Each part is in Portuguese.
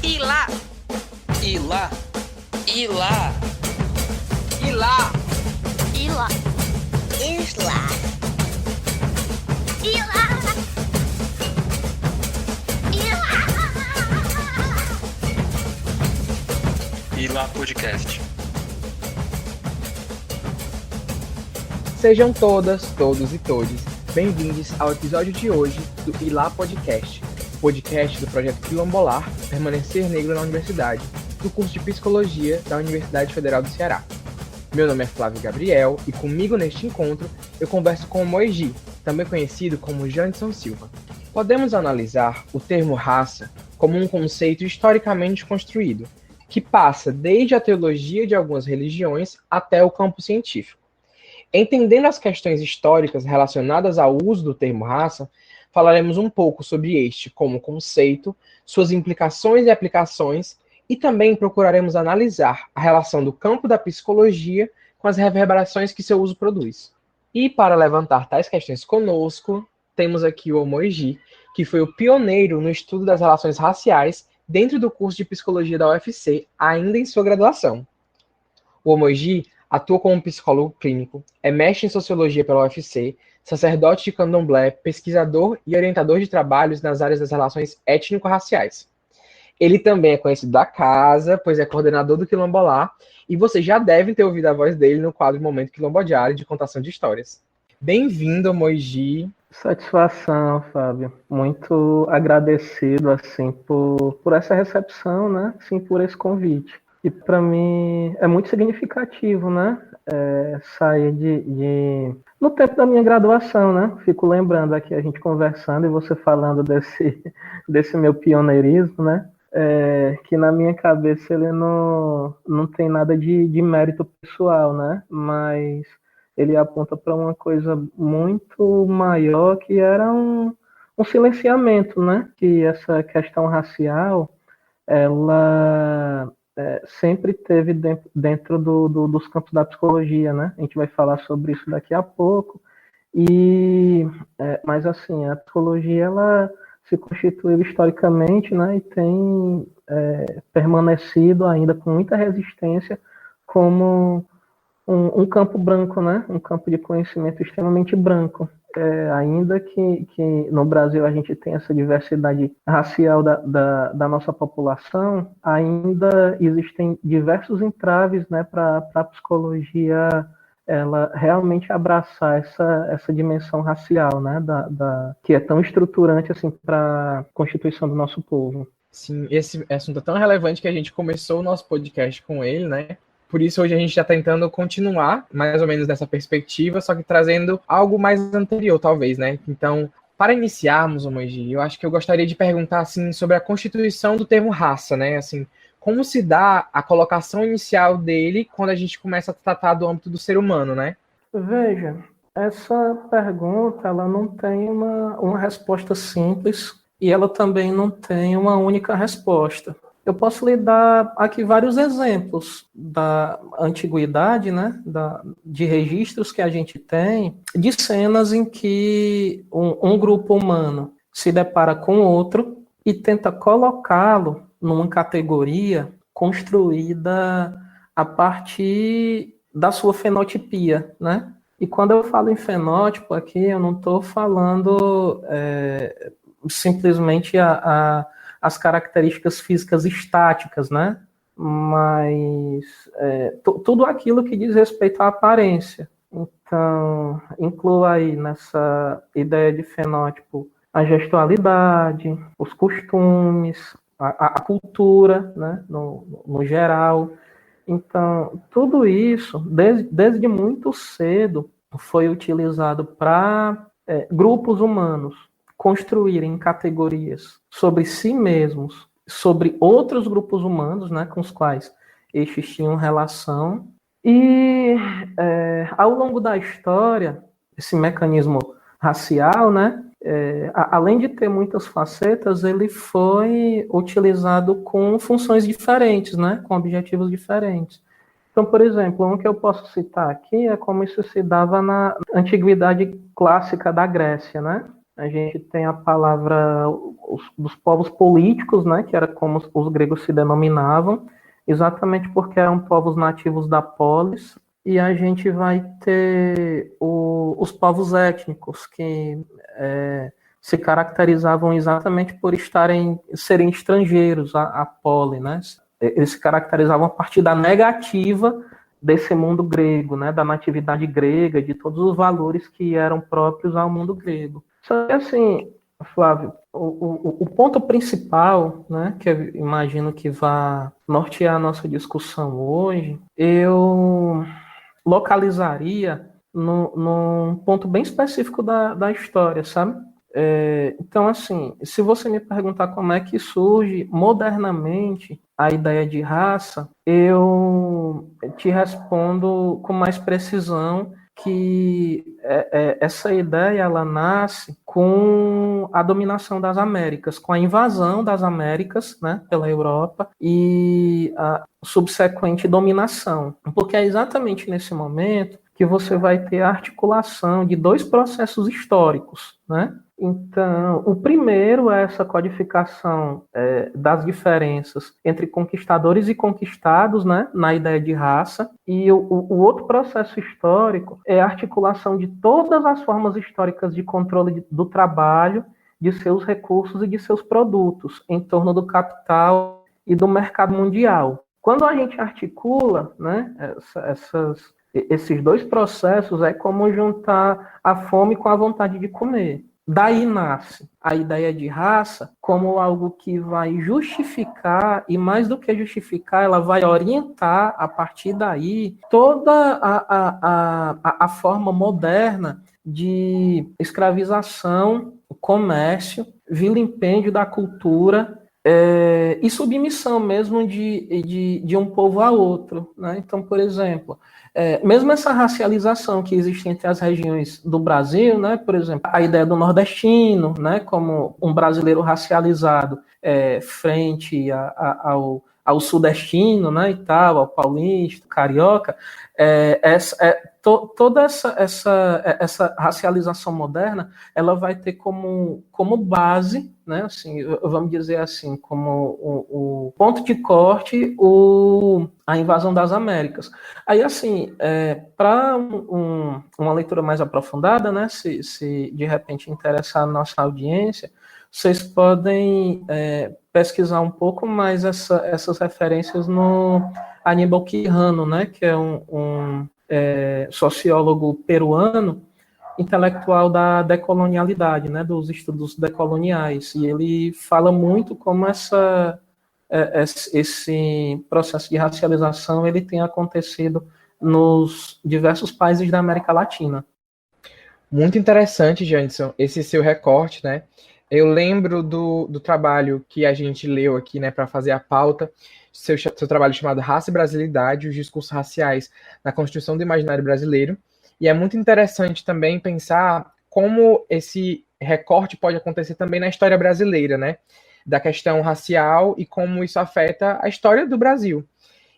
Ilá, Ilá, Ilá, Ilá, Ilá, Isla. Ilá, Ilá. Ilá Podcast. Sejam todas, todos e todes bem-vindos ao episódio de hoje do Ilá Podcast, podcast do projeto Quilombolar Permanecer Negro na Universidade, do curso de Psicologia da Universidade Federal do Ceará. Meu nome é Flávio Gabriel e comigo neste encontro eu converso com o Moegi, também conhecido como Janderson Silva. Podemos analisar o termo raça como um conceito historicamente construído, que passa desde a teologia de algumas religiões até o campo científico. Entendendo as questões históricas relacionadas ao uso do termo raça, falaremos um pouco sobre este como conceito, suas implicações e aplicações, e também procuraremos analisar a relação do campo da psicologia com as reverberações que seu uso produz. E para levantar tais questões conosco, temos aqui o Moegi, que foi o pioneiro no estudo das relações raciais dentro do curso de Psicologia da UFC, ainda em sua graduação. O Moegi atua como psicólogo clínico, é mestre em sociologia pela UFC, sacerdote de candomblé, pesquisador e orientador de trabalhos nas áreas das relações étnico-raciais. Ele também é conhecido da casa, pois é coordenador do Quilombolar, e vocês já devem ter ouvido a voz dele no quadro Momento Quilombo Diário de contação de histórias. Bem-vindo, Moegi. Satisfação, Fábio. Muito agradecido, assim, por essa recepção, né? Sim, por esse convite. E para mim é muito significativo, né? Sair no tempo da minha graduação, né? Fico lembrando aqui a gente conversando e você falando desse meu pioneirismo, né? Que na minha cabeça ele não tem nada de mérito pessoal, né? Mas ele aponta para uma coisa muito maior, que era um silenciamento, né? Que essa questão racial, ela sempre teve dentro dos campos da psicologia, né? A gente vai falar sobre isso daqui a pouco. Mas assim, a psicologia ela se constituiu historicamente, né? E tem permanecido ainda com muita resistência como um campo branco, né? Um campo de conhecimento extremamente branco. Ainda que no Brasil a gente tem essa diversidade racial da nossa população, ainda existem diversos entraves, né, para a psicologia ela realmente abraçar essa dimensão racial, né, que é tão estruturante assim, para a constituição do nosso povo. Sim, esse assunto é tão relevante que a gente começou o nosso podcast com ele, né? Por isso, hoje a gente está tentando continuar, mais ou menos nessa perspectiva, só que trazendo algo mais anterior, talvez, né? Então, para iniciarmos, Moegi, eu acho que eu gostaria de perguntar, assim, sobre a constituição do termo raça, né? Assim, como se dá a colocação inicial dele quando a gente começa a tratar do âmbito do ser humano, né? Veja, essa pergunta, ela não tem uma resposta simples e ela também não tem uma única resposta. Eu posso lhe dar aqui vários exemplos da antiguidade, né, de registros que a gente tem, de cenas em que um grupo humano se depara com outro e tenta colocá-lo numa categoria construída a partir da sua fenotipia, né? E quando eu falo em fenótipo aqui, eu não estou falando simplesmente as características físicas estáticas, né? Mas tudo aquilo que diz respeito à aparência. Então, inclua aí nessa ideia de fenótipo a gestualidade, os costumes, a cultura, né? No geral. Então, tudo isso, desde muito cedo, foi utilizado para grupos humanos construírem categorias sobre si mesmos, sobre outros grupos humanos, né, com os quais estes tinham relação. E ao longo da história, esse mecanismo racial, né, além de ter muitas facetas, ele foi utilizado com funções diferentes, né, com objetivos diferentes. Então, por exemplo, um que eu posso citar aqui é como isso se dava na antiguidade clássica da Grécia, né? A gente tem a palavra dos povos políticos, né? Que era como os gregos se denominavam, exatamente porque eram povos nativos da polis. E a gente vai ter os povos étnicos, que se caracterizavam exatamente por serem estrangeiros à poli, né? Eles se caracterizavam a partir da negativa desse mundo grego, né? Da natividade grega, de todos os valores que eram próprios ao mundo grego. Só que assim, Flávio, o ponto principal, né, que eu imagino que vá nortear a nossa discussão hoje, eu localizaria num ponto bem específico da história, sabe? Então, assim, se você me perguntar como é que surge modernamente a ideia de raça, eu te respondo com mais precisão que essa ideia ela nasce com a dominação das Américas, com a invasão das Américas, né, pela Europa e a subsequente dominação, porque é exatamente nesse momento que você vai ter a articulação de dois processos históricos, né? Então, o primeiro é essa codificação das diferenças entre conquistadores e conquistados, né, na ideia de raça, e o outro processo histórico é a articulação de todas as formas históricas de controle do trabalho, de seus recursos e de seus produtos em torno do capital e do mercado mundial. Quando a gente articula, né, esses dois processos, é como juntar a fome com a vontade de comer. Daí nasce a ideia de raça como algo que vai justificar, e mais do que justificar, ela vai orientar, a partir daí, toda a forma moderna de escravização, comércio, vilimpêndio da cultura e submissão mesmo de um povo a outro, né? Então, por exemplo, mesmo essa racialização que existe entre as regiões do Brasil, né? Por exemplo, a ideia do nordestino, né? Como um brasileiro racializado frente ao sudestino, né? E tal, ao paulista, carioca, toda essa racialização moderna, ela vai ter como base, né, assim, vamos dizer assim, como o ponto de corte, a invasão das Américas. Aí, assim, para uma leitura mais aprofundada, né, se de repente interessar a nossa audiência, vocês podem pesquisar um pouco mais essas referências no Aníbal Quijano, né, que é um sociólogo peruano, intelectual da decolonialidade, né, dos estudos decoloniais, e ele fala muito como esse processo de racialização ele tem acontecido nos diversos países da América Latina. Muito interessante, Janderson, esse seu recorte, né? Eu lembro do trabalho que a gente leu aqui, né, para fazer a pauta, seu trabalho chamado Raça e Brasilidade, os discursos raciais na Constituição do Imaginário Brasileiro. E é muito interessante também pensar como esse recorte pode acontecer também na história brasileira, né? Da questão racial e como isso afeta a história do Brasil.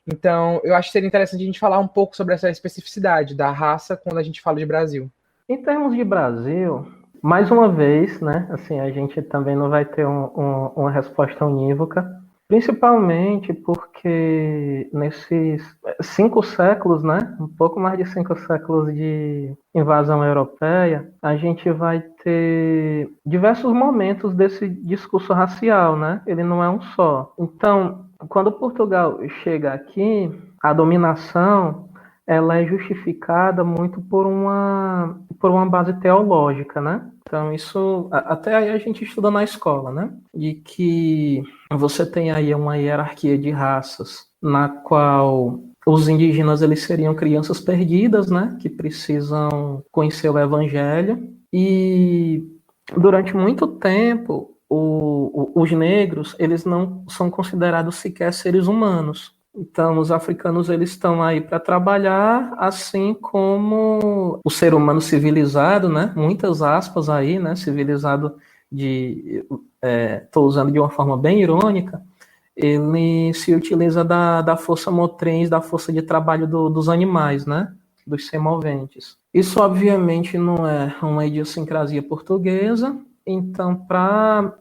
Então, eu acho que seria interessante a gente falar um pouco sobre essa especificidade da raça quando a gente fala de Brasil. Em termos de Brasil, mais uma vez, né? Assim, a gente também não vai ter uma resposta unívoca, principalmente porque nesses 5 séculos, né, um pouco mais de 5 séculos de invasão europeia, a gente vai ter diversos momentos desse discurso racial, né? Ele não é um só. Então, quando Portugal chega aqui, a dominação ela é justificada muito por uma base teológica, né? Então, isso, até aí a gente estuda na escola, né? De que você tem aí uma hierarquia de raças na qual os indígenas eles seriam crianças perdidas, né? Que precisam conhecer o evangelho. E durante muito tempo, os negros, eles não são considerados sequer seres humanos. Então, os africanos eles estão aí para trabalhar, assim como o ser humano civilizado, né? Muitas aspas aí, né? Civilizado estou usando de uma forma bem irônica, ele se utiliza da força motriz, da força de trabalho dos animais, né? Dos semoventes. Isso, obviamente, não é uma idiosincrasia portuguesa, então, para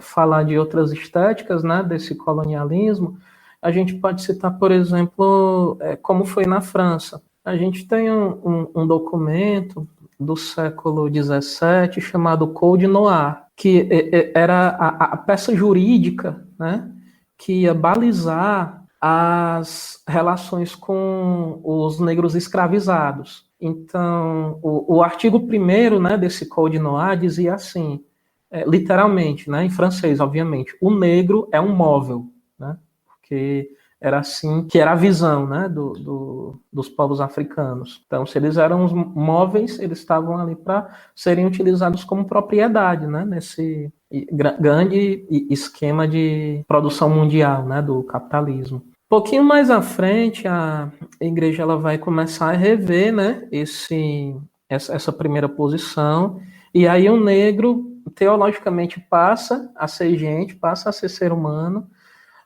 falar de outras estéticas, né, desse colonialismo, a gente pode citar, por exemplo, como foi na França. A gente tem um documento do século XVII chamado Code Noir, que era a peça jurídica, né, que ia balizar as relações com os negros escravizados. Então, o artigo 1º, né, desse Code Noir dizia assim, literalmente, né, em francês, obviamente, o negro é um móvel, né, porque era assim que era a visão, né, dos povos africanos. Então, se eles eram os móveis, eles estavam ali para serem utilizados como propriedade, né, nesse grande esquema de produção mundial, né, do capitalismo. Um pouquinho mais à frente, a igreja ela vai começar a rever, né, essa primeira posição, e aí o negro, teologicamente, passa a ser gente, passa a ser ser humano,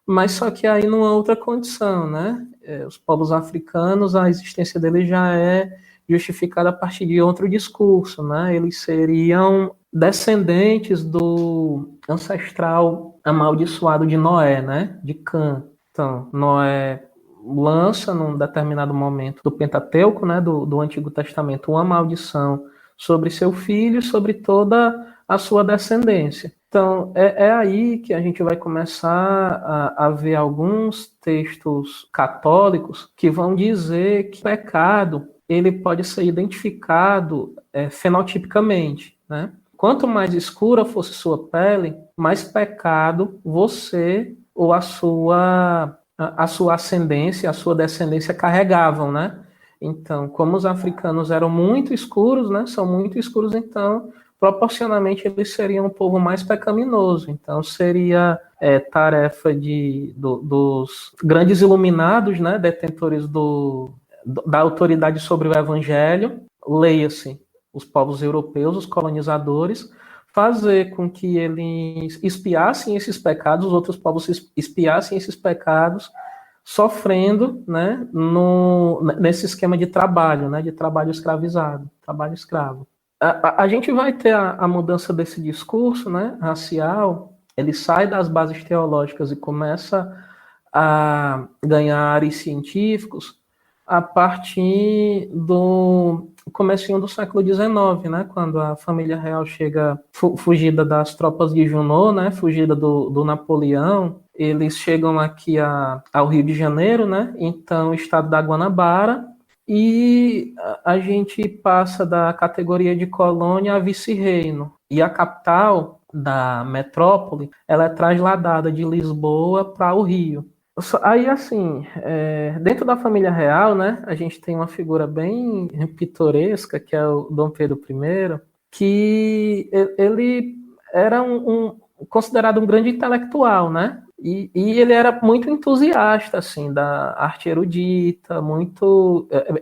mas só que aí numa outra condição, né? Os povos africanos, a existência deles já é justificada a partir de outro discurso, né? Eles seriam descendentes do ancestral amaldiçoado de Noé, né? De Cã. Então, Noé lança num determinado momento do Pentateuco, né? Do Antigo Testamento, uma maldição sobre seu filho, sobre toda a sua descendência. Então, é aí que a gente vai começar a ver alguns textos católicos que vão dizer que o pecado ele pode ser identificado fenotipicamente, né? Quanto mais escura fosse sua pele, mais pecado você ou a sua ascendência, a sua descendência carregavam, né? Então, como os africanos eram muito escuros, né? São muito escuros, então proporcionalmente eles seriam um povo mais pecaminoso. Então seria tarefa dos grandes iluminados, né, detentores da autoridade sobre o evangelho, leia-se os povos europeus, os colonizadores, fazer com que eles expiassem esses pecados, os outros povos expiassem esses pecados, sofrendo, né, nesse esquema de trabalho, né, de trabalho escravizado, trabalho escravo. A gente vai ter a mudança desse discurso, né, racial, ele sai das bases teológicas e começa a ganhar ares científicos a partir do comecinho do século XIX, né, quando a família real chega fugida das tropas de Junot, né, fugida do Napoleão, eles chegam aqui ao Rio de Janeiro, né, então o estado da Guanabara, e a gente passa da categoria de colônia a vice-reino. E a capital da metrópole, ela é trasladada de Lisboa para o Rio. Aí, assim, dentro da família real, né, a gente tem uma figura bem pitoresca, que é o Dom Pedro I, que ele era considerado um grande intelectual, né? E ele era muito entusiasta, assim, da arte erudita,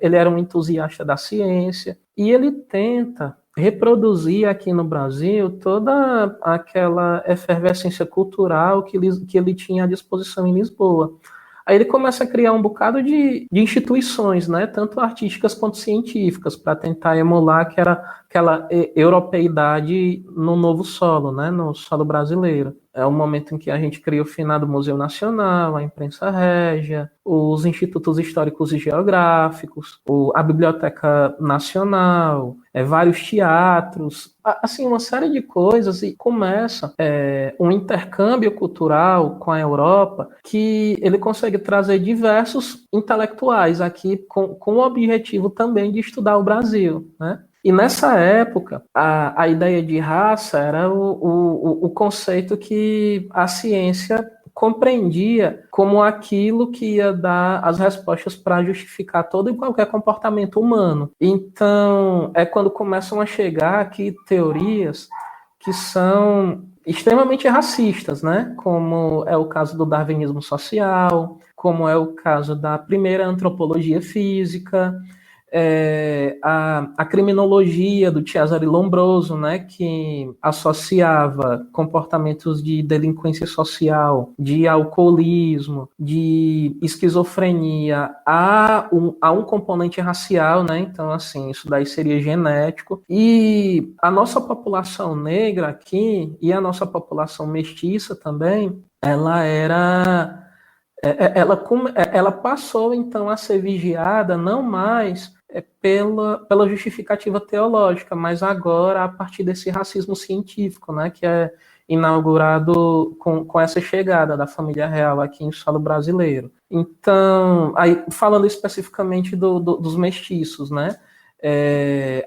ele era um entusiasta da ciência, e ele tenta reproduzir aqui no Brasil toda aquela efervescência cultural que ele tinha à disposição em Lisboa. Aí ele começa a criar um bocado de instituições, né, tanto artísticas quanto científicas, para tentar emular aquela europeidade no novo solo, né, no solo brasileiro. É o momento em que a gente cria o finado Museu Nacional, a Imprensa Régia, os Institutos Históricos e Geográficos, a Biblioteca Nacional, vários teatros, assim, uma série de coisas, e começa um intercâmbio cultural com a Europa que ele consegue trazer diversos intelectuais aqui com o objetivo também de estudar o Brasil, né? E nessa época, a ideia de raça era o conceito que a ciência compreendia como aquilo que ia dar as respostas para justificar todo e qualquer comportamento humano. Então, é quando começam a chegar aqui teorias que são extremamente racistas, né? Como é o caso do darwinismo social, como é o caso da primeira antropologia física, a criminologia do Cesare Lombroso, né, que associava comportamentos de delinquência social, de alcoolismo, de esquizofrenia a um componente racial, né? Então, assim, isso daí seria genético. E a nossa população negra aqui e a nossa população mestiça também, ela passou então a ser vigiada não mais pela justificativa teológica, mas agora a partir desse racismo científico, né, que é inaugurado com essa chegada da família real aqui em solo brasileiro. Então, aí, falando especificamente dos mestiços, né,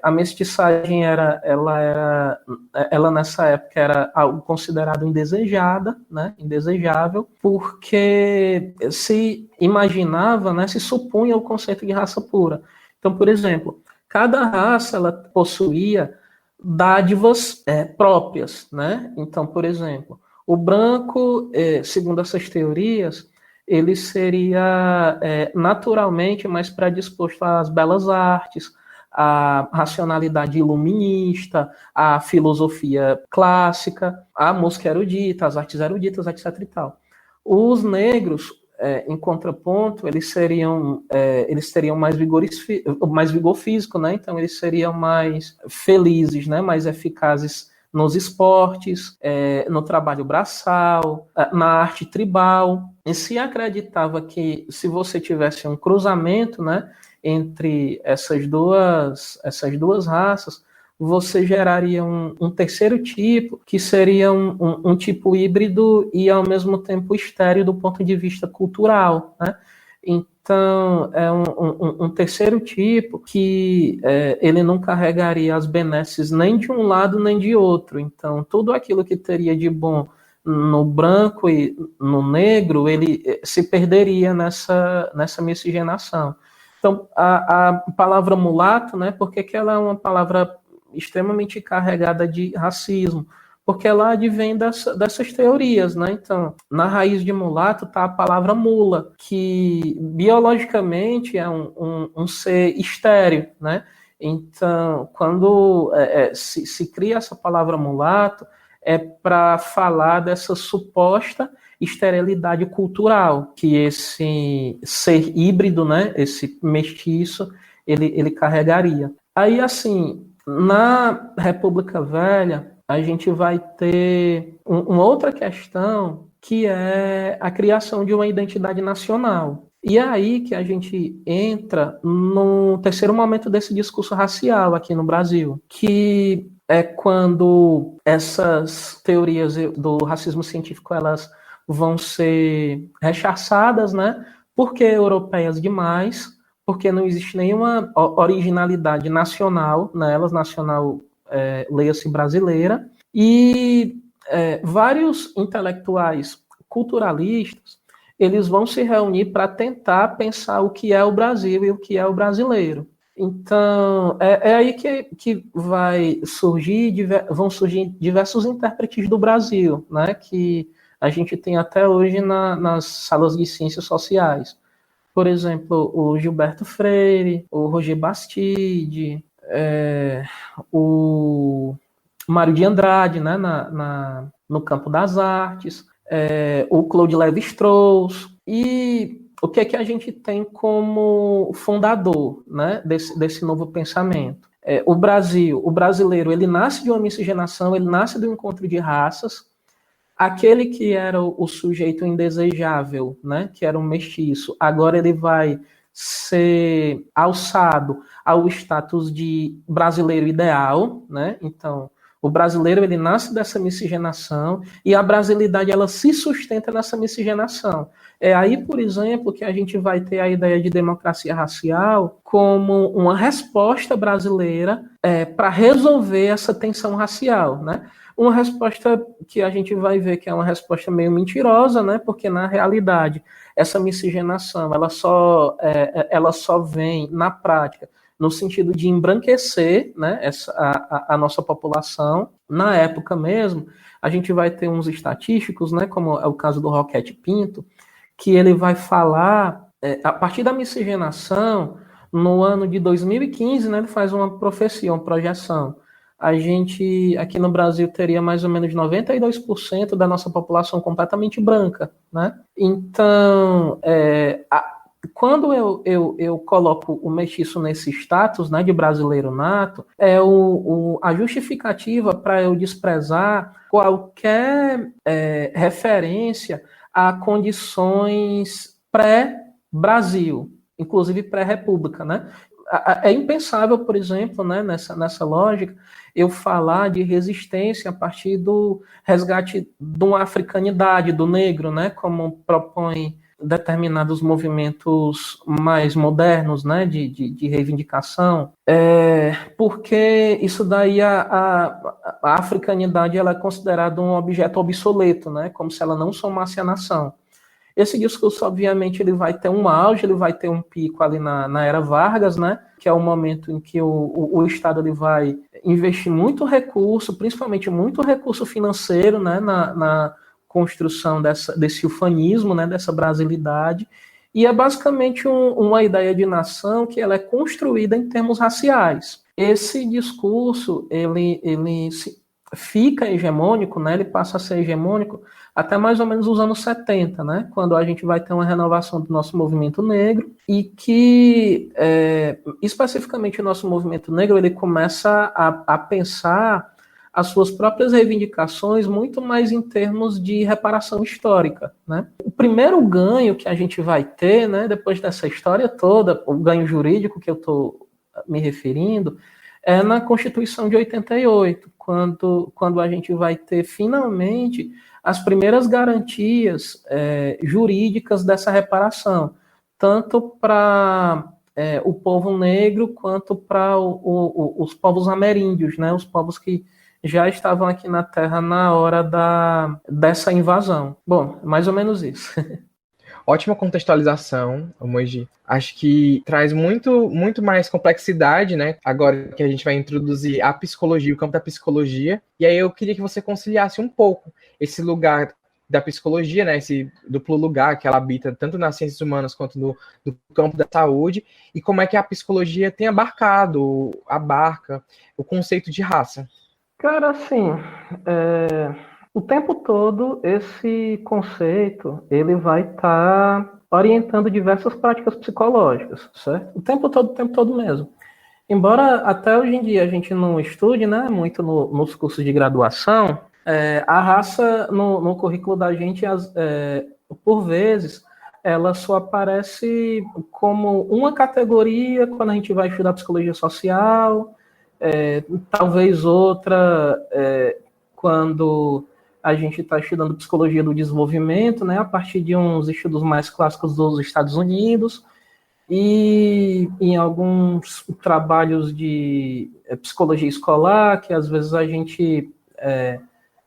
a mestiçagem ela nessa época era algo considerado indesejada, né, indesejável, porque se imaginava, né, se supunha o conceito de raça pura. Então, por exemplo, cada raça ela possuía dádivas próprias, né? Então, por exemplo, o branco, segundo essas teorias, ele seria naturalmente mais predisposto às belas artes, à racionalidade iluminista, à filosofia clássica, à música erudita, às artes eruditas, etc. e tal. Os negros, em contraponto, eles teriam mais vigor físico, né? Então eles seriam mais felizes, né? Mais eficazes nos esportes, no trabalho braçal, na arte tribal. E se acreditava que se você tivesse um cruzamento, né, entre essas duas raças, você geraria um terceiro tipo, que seria um tipo híbrido e, ao mesmo tempo, estéril do ponto de vista cultural, né? Então, é um terceiro tipo que ele não carregaria as benesses nem de um lado nem de outro. Então, tudo aquilo que teria de bom no branco e no negro, ele se perderia nessa miscigenação. Então, a palavra mulato, né, por que ela é uma palavra extremamente carregada de racismo? Porque ela advém dessas teorias, né? Então, na raiz de mulato está a palavra mula, que biologicamente é um ser estéril, né? Então, quando se cria essa palavra mulato, é para falar dessa suposta esterilidade cultural que esse ser híbrido, né, esse mestiço, ele carregaria. Aí, assim, na República Velha, a gente vai ter uma outra questão, que é a criação de uma identidade nacional. E é aí que a gente entra no terceiro momento desse discurso racial aqui no Brasil, que é quando essas teorias do racismo científico elas vão ser rechaçadas, né? Porque europeias demais, porque não existe nenhuma originalidade nacional nelas, nacional, leia-se brasileira, e vários intelectuais culturalistas, eles vão se reunir para tentar pensar o que é o Brasil e o que é o brasileiro. Então, aí que vão surgir diversos intérpretes do Brasil, né, que a gente tem até hoje nas salas de ciências sociais. Por exemplo, o Gilberto Freire, o Roger Bastide, o Mário de Andrade, né, no campo das artes, o Claude Lévi-Strauss. E o que é que a gente tem como fundador, né, desse novo pensamento? O brasileiro, ele nasce de uma miscigenação, ele nasce do encontro de raças. Aquele que era o sujeito indesejável, né, que era um mestiço, agora ele vai ser alçado ao status de brasileiro ideal, né? Então, o brasileiro, ele nasce dessa miscigenação e a brasilidade, ela se sustenta nessa miscigenação. É aí, por exemplo, que a gente vai ter a ideia de democracia racial como uma resposta brasileira para resolver essa tensão racial, né? Uma resposta que a gente vai ver que é uma resposta meio mentirosa, né? Porque, na realidade, essa miscigenação ela só vem, na prática, no sentido de embranquecer, né, a nossa população. Na época mesmo, a gente vai ter uns estatísticos, né, como é o caso do Roquete Pinto, que ele vai falar, a partir da miscigenação, no ano de 2015, né, ele faz uma profecia, uma projeção. A gente, aqui no Brasil, teria mais ou menos 92% da nossa população completamente branca, né? Então, quando eu coloco o mestiço nesse status, né, de brasileiro nato, a justificativa para eu desprezar qualquer referência a condições pré-Brasil, inclusive pré-república, né? É impensável, por exemplo, né, nessa lógica, eu falar de resistência a partir do resgate de uma africanidade do negro, né, como propõe determinados movimentos mais modernos, né, de reivindicação, porque isso daí a africanidade ela é considerada um objeto obsoleto, né, como se ela não somasse a nação. Esse discurso, obviamente, ele vai ter um auge, ele vai ter um pico ali na era Vargas, né, que é o momento em que o Estado ele vai investir muito recurso, principalmente muito recurso financeiro, né, na construção desse ufanismo, né, dessa brasilidade, e é basicamente uma ideia de nação que ela é construída em termos raciais. Esse discurso, ele fica hegemônico, né, ele passa a ser hegemônico até mais ou menos os anos 70, né, quando a gente vai ter uma renovação do nosso movimento negro e que, especificamente o nosso movimento negro, ele começa a pensar as suas próprias reivindicações muito mais em termos de reparação histórica, né. O primeiro ganho que a gente vai ter, né, depois dessa história toda, o ganho jurídico que eu estou me referindo, é na Constituição de 88, quando a gente vai ter finalmente as primeiras garantias jurídicas dessa reparação, tanto para o povo negro quanto para os povos ameríndios, né, os povos que já estavam aqui na Terra na hora dessa invasão. Bom, mais ou menos isso. Ótima contextualização, Moji. Acho que traz muito mais complexidade, né? Agora que a gente vai introduzir a psicologia, o campo da psicologia. E aí eu queria que você conciliasse um pouco esse lugar da psicologia, né? Esse duplo lugar que ela habita tanto nas ciências humanas quanto no campo da saúde, e como é que a psicologia tem abarca o conceito de raça. Cara, assim, o tempo todo esse conceito ele vai estar orientando diversas práticas psicológicas, certo? O tempo todo mesmo. Embora até hoje em dia a gente não estude, né, muito nos cursos de graduação, a raça no currículo da gente, por vezes, ela só aparece como uma categoria quando a gente vai estudar psicologia social, talvez outra quando a gente está estudando psicologia do desenvolvimento, né, a partir de uns estudos mais clássicos dos Estados Unidos, e em alguns trabalhos de psicologia escolar, que às vezes a gente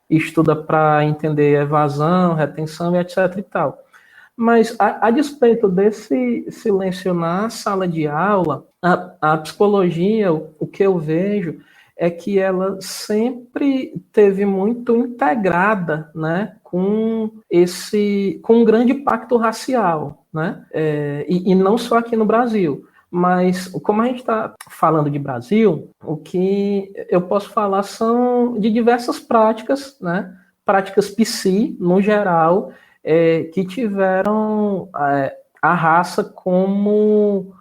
estuda para entender evasão, retenção e etc. e tal. Mas, a despeito desse silêncio na sala de aula, a psicologia, o que eu vejo é que ela sempre teve muito integrada, né, com um grande pacto racial, né, e não só aqui no Brasil. Mas, como a gente está falando de Brasil, o que eu posso falar são de diversas práticas, né, práticas psi, no geral, que tiveram a raça como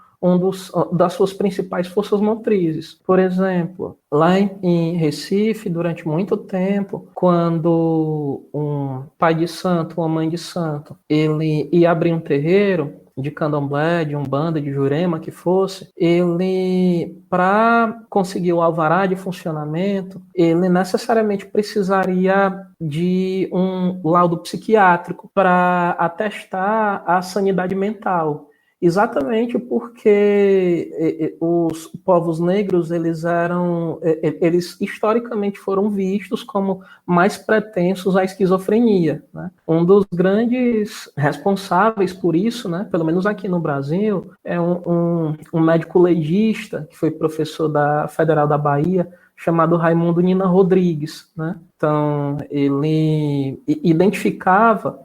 das suas principais forças motrizes. Por exemplo, lá em Recife, durante muito tempo, quando um pai de santo, uma mãe de santo, ele ia abrir um terreiro de candomblé, de umbanda, de jurema, que fosse, ele, para conseguir o alvará de funcionamento, ele necessariamente precisaria de um laudo psiquiátrico para atestar a sanidade mental. Exatamente porque os povos negros, eles historicamente foram vistos como mais pretensos à esquizofrenia, né? Um dos grandes responsáveis por isso, né, pelo menos aqui no Brasil, é um médico legista, que foi professor da Federal da Bahia, chamado Raimundo Nina Rodrigues, né? Então, ele identificava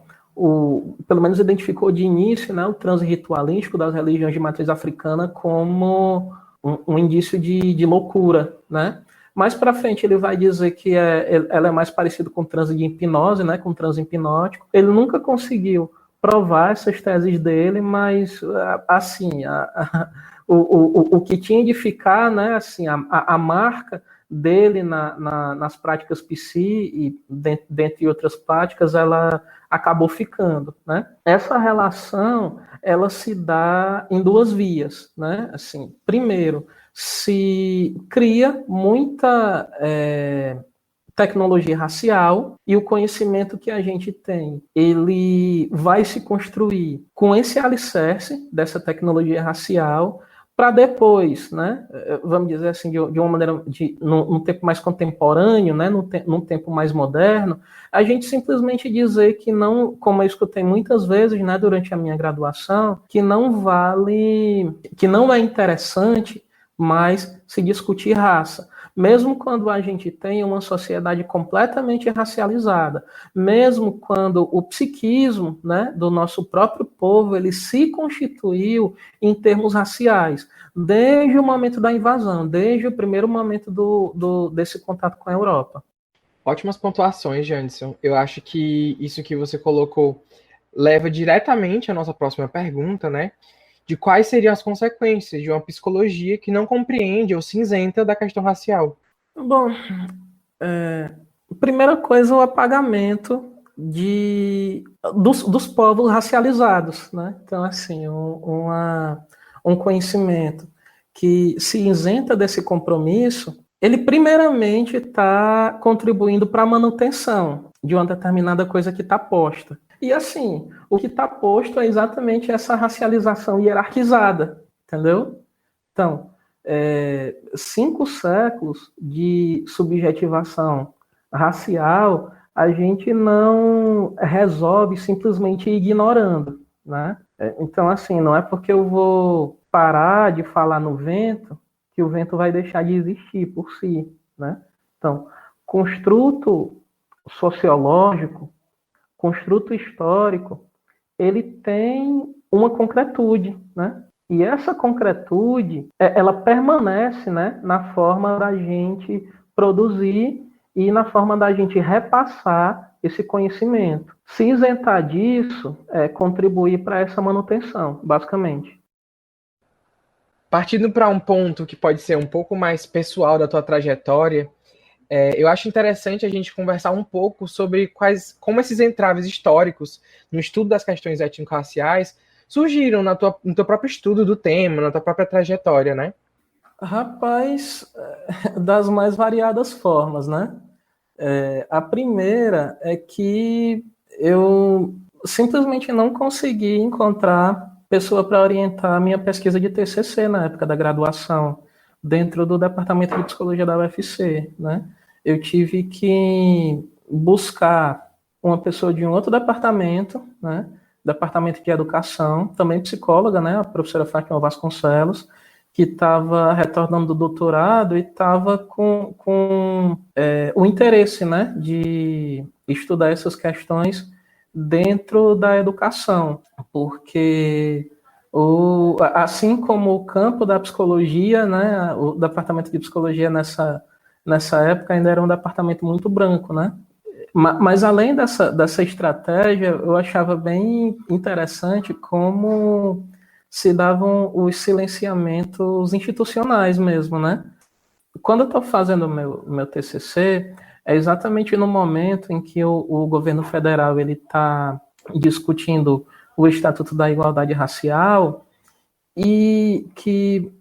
pelo menos identificou de início, né, o transe ritualístico das religiões de matriz africana como um indício de loucura, né? Mais para frente ele vai dizer que ela é mais parecida com o transe de hipnose, né, com o transe hipnótico. Ele nunca conseguiu provar essas teses dele, mas assim, o que tinha de ficar, né, assim, a marca dele nas práticas psi e dentre outras práticas, ela acabou ficando, né? Essa relação, ela se dá em duas vias, né? Assim, primeiro, se cria muita tecnologia racial e o conhecimento que a gente tem, ele vai se construir com esse alicerce dessa tecnologia racial para depois, né, vamos dizer assim, de uma maneira, num tempo mais contemporâneo, né, num tempo mais moderno, a gente simplesmente dizer que não, como eu escutei muitas vezes, né, durante a minha graduação, que não vale, que não é interessante mais se discutir raça. Mesmo quando a gente tem uma sociedade completamente racializada, mesmo quando o psiquismo, né, do nosso próprio povo, ele se constituiu em termos raciais, desde o momento da invasão, desde o primeiro momento desse contato com a Europa. Ótimas pontuações, Janderson. Eu acho que isso que você colocou leva diretamente à nossa próxima pergunta, né? De quais seriam as consequências de uma psicologia que não compreende ou se isenta da questão racial? Bom, primeira coisa, o apagamento dos povos racializados, né? Então, assim, um conhecimento que se isenta desse compromisso, ele primeiramente está contribuindo para a manutenção de uma determinada coisa que está posta. E assim, o que está posto é exatamente essa racialização hierarquizada, entendeu? Então, 5 séculos de subjetivação racial, a gente não resolve simplesmente ignorando, né? Então, assim, não é porque eu vou parar de falar no vento que o vento vai deixar de existir por si, né? Então, construto sociológico, construto histórico, ele tem uma concretude, né? E essa concretude, ela permanece, né, na forma da gente produzir e na forma da gente repassar esse conhecimento. Se isentar disso é contribuir para essa manutenção, basicamente. Partindo para um ponto que pode ser um pouco mais pessoal da tua trajetória, eu acho interessante a gente conversar um pouco sobre como esses entraves históricos no estudo das questões étnico-raciais surgiram no teu próprio estudo do tema, na tua própria trajetória, né? Rapaz, das mais variadas formas, né? A primeira é que eu simplesmente não consegui encontrar pessoa para orientar a minha pesquisa de TCC na época da graduação, dentro do Departamento de Psicologia da UFC, né? Eu tive que buscar uma pessoa de um outro departamento, né? Departamento de Educação, também psicóloga, né? A professora Fátima Vasconcelos, que estava retornando do doutorado e estava com o interesse, né, de estudar essas questões dentro da educação, porque assim como o campo da psicologia, né, o departamento de psicologia nessa época ainda era um departamento muito branco, né? Mas além dessa estratégia, eu achava bem interessante como se davam os silenciamentos institucionais mesmo, né? Quando eu estou fazendo o meu TCC, é exatamente no momento em que o governo federal ele está discutindo o Estatuto da Igualdade Racial e que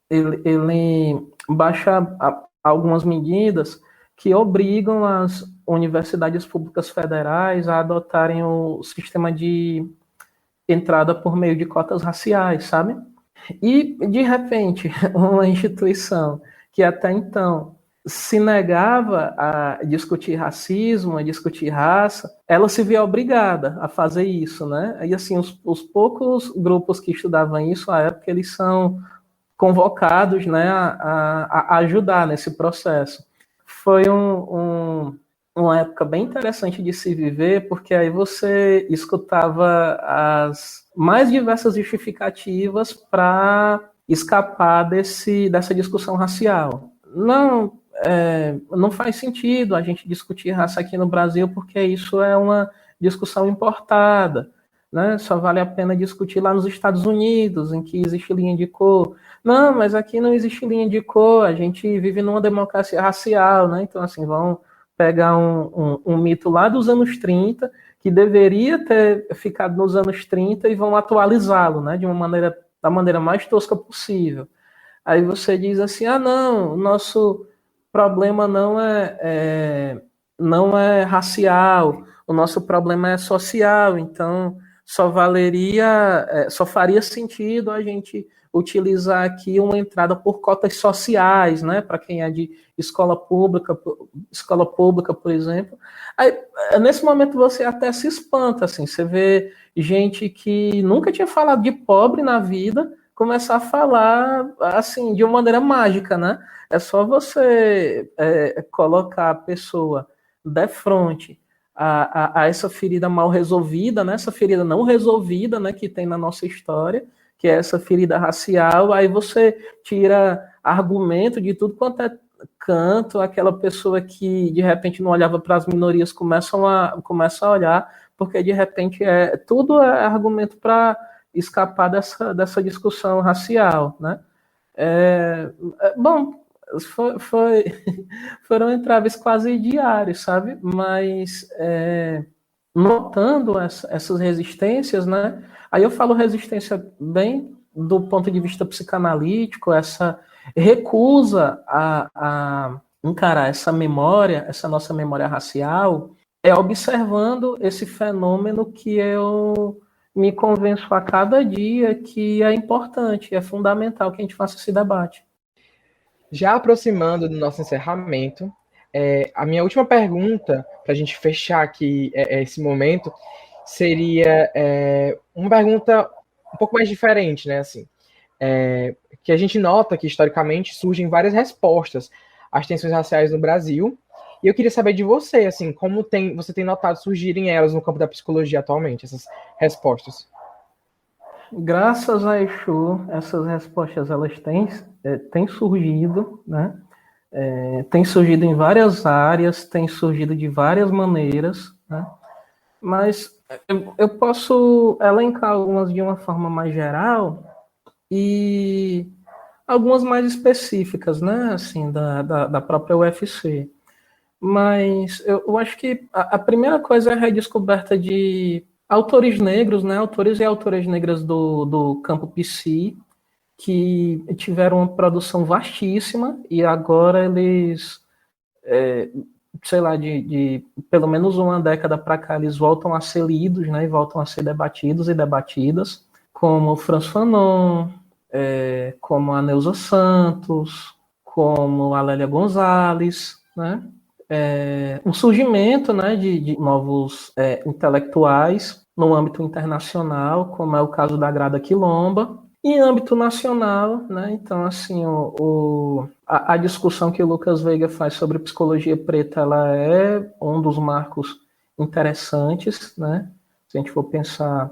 ele baixa algumas medidas que obrigam as universidades públicas federais a adotarem o sistema de entrada por meio de cotas raciais, sabe? E, de repente, uma instituição que até então se negava a discutir racismo, a discutir raça, ela se via obrigada a fazer isso, né? E, assim, os poucos grupos que estudavam isso, à época, eles são convocados, né, a ajudar nesse processo. Foi um uma época bem interessante de se viver, porque aí você escutava as mais diversas justificativas para escapar dessa discussão racial. Não faz sentido a gente discutir raça aqui no Brasil, porque isso é uma discussão importada, né? Só vale a pena discutir lá nos Estados Unidos, em que existe linha de cor. Não, mas aqui não existe linha de cor, a gente vive numa democracia racial, né? Então, assim, vão pegar um mito lá dos anos 30, que deveria ter ficado nos anos 30 e vão atualizá-lo, né? Da maneira mais tosca possível. Aí você diz assim, não, o nosso problema não é racial, o nosso problema é social, então só faria sentido a gente utilizar aqui uma entrada por cotas sociais, né, para quem é de escola pública, por exemplo. Aí, nesse momento você até se espanta, assim, você vê gente que nunca tinha falado de pobre na vida começar a falar assim de uma maneira mágica, né? É só você colocar a pessoa de frente a essa ferida mal resolvida, né? Essa ferida não resolvida, né, que tem na nossa história, que é essa ferida racial, aí você tira argumento de tudo quanto é canto, aquela pessoa que de repente não olhava para as minorias começa a olhar, porque de repente tudo é argumento para escapar dessa discussão racial, né? Bom, foram entraves quase diários, sabe? Mas notando essas resistências, né? Aí eu falo resistência bem do ponto de vista psicanalítico, essa recusa a encarar essa memória, essa nossa memória racial, observando esse fenômeno que eu me convenço a cada dia que é importante, é fundamental que a gente faça esse debate. Já aproximando do nosso encerramento, a minha última pergunta, para a gente fechar aqui esse momento, seria uma pergunta um pouco mais diferente, né? Assim, que a gente nota que, historicamente, surgem várias respostas às tensões raciais no Brasil, e eu queria saber de você, assim, como você tem notado surgirem elas no campo da psicologia atualmente, essas respostas? Graças a Exu, essas respostas elas têm surgido, né? Têm surgido em várias áreas, têm surgido de várias maneiras, né? Mas eu posso elencar algumas de uma forma mais geral e algumas mais específicas, né? Assim, da própria UFC. Mas eu acho que a primeira coisa é a redescoberta de autores negros, né? Autores e autoras negras do campo PC, que tiveram uma produção vastíssima e agora eles, sei lá, de pelo menos uma década para cá, eles voltam a ser lidos, né? E voltam a ser debatidos e debatidas, como Franz Fanon, como a Neuza Santos, como a Lélia Gonzalez, né? O surgimento, né, de novos intelectuais no âmbito internacional, como é o caso da Grada Quilomba, e em âmbito nacional, né, então, assim, a discussão que o Lucas Veiga faz sobre psicologia preta, ela é um dos marcos interessantes, né, se a gente for pensar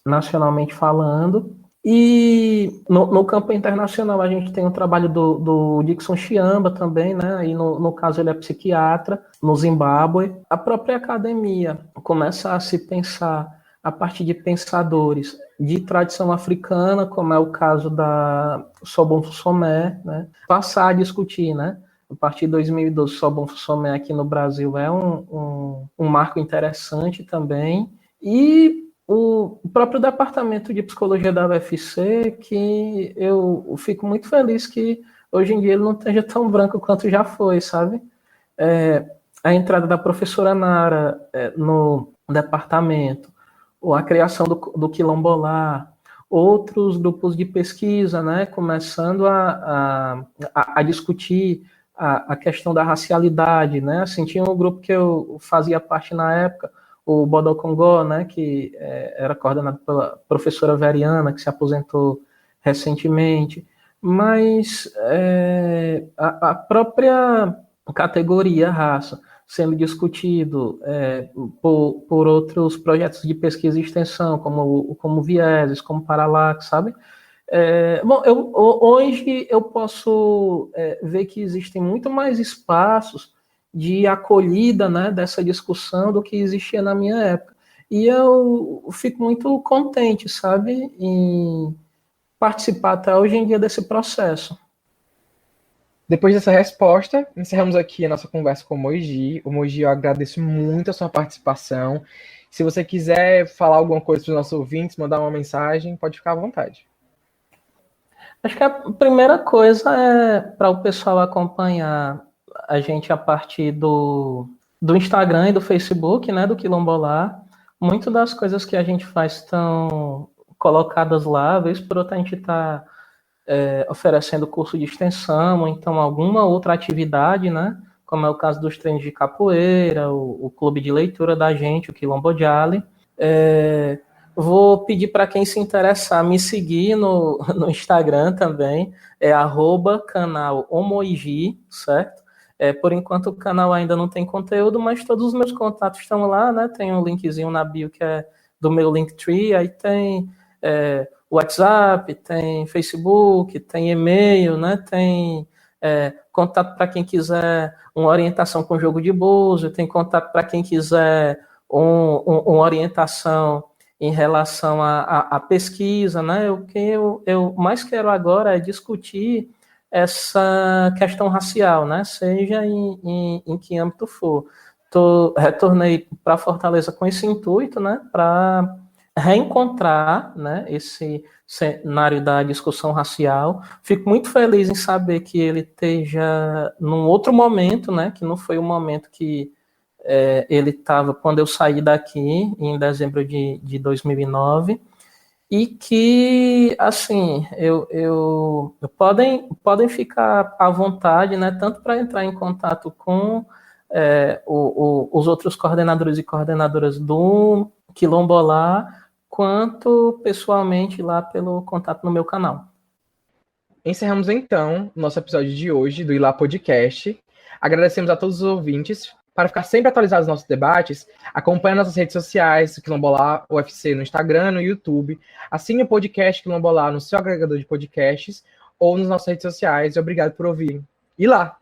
nacionalmente falando. E no campo internacional a gente tem o trabalho do Dixon Chiamba também, né? E no caso ele é psiquiatra no Zimbábue. A própria academia começa a se pensar a partir de pensadores de tradição africana, como é o caso da Sobon Fussomé, né? Passar a discutir, né? A partir de 2012, Sobon Fussomé aqui no Brasil é um marco interessante também. E o próprio departamento de psicologia da UFC, que eu fico muito feliz que hoje em dia ele não esteja tão branco quanto já foi, sabe? A entrada da professora Nara no departamento, ou a criação do Quilombolar, outros grupos de pesquisa, né, começando a discutir a questão da racialidade, né? Assim, tinha um grupo que eu fazia parte na época, o Bodocongó, né, que era coordenado pela professora Veriana, que se aposentou recentemente, mas a própria categoria raça sendo discutido por outros projetos de pesquisa e extensão, como Vieses, como Paralax, sabe? Hoje eu posso ver que existem muito mais espaços de acolhida, né, dessa discussão do que existia na minha época. E eu fico muito contente, sabe, em participar até hoje em dia desse processo. Depois dessa resposta, encerramos aqui a nossa conversa com o Moji. O Moji, eu agradeço muito a sua participação. Se você quiser falar alguma coisa para os nossos ouvintes, mandar uma mensagem, pode ficar à vontade. Acho que a primeira coisa é para o pessoal acompanhar a gente a partir do Instagram e do Facebook, né, do Quilombolar. Muitas das coisas que a gente faz estão colocadas lá, vez por outra a gente está oferecendo curso de extensão, ou então alguma outra atividade, né, como é o caso dos treinos de capoeira, o clube de leitura da gente, o Quilombo Jali. Vou pedir para quem se interessar me seguir no Instagram também, @canal Omoiji, certo? Por enquanto o canal ainda não tem conteúdo, mas todos os meus contatos estão lá, né? Tem um linkzinho na bio que é do meu Linktree, aí tem WhatsApp, tem Facebook, tem e-mail, né? Tem contato para quem quiser uma orientação com jogo de búzio, tem contato para quem quiser uma orientação em relação à pesquisa, né? O que eu mais quero agora é discutir essa questão racial, né? Seja em que âmbito for. Retornei para Fortaleza com esse intuito, né? Para reencontrar, né, esse cenário da discussão racial. Fico muito feliz em saber que ele esteja num outro momento, né? Que não foi o momento que ele estava quando eu saí daqui, em dezembro de 2009, e que, assim, podem ficar à vontade, né, tanto para entrar em contato com os outros coordenadores e coordenadoras do Quilombolar, quanto pessoalmente lá pelo contato no meu canal. Encerramos, então, o nosso episódio de hoje do Ilá Podcast. Agradecemos a todos os ouvintes. Para ficar sempre atualizado nos nossos debates, acompanhe nossas redes sociais, o Quilombolar UFC no Instagram, no YouTube. Assine o podcast Quilombolar no seu agregador de podcasts ou nas nossas redes sociais. E obrigado por ouvir. E lá!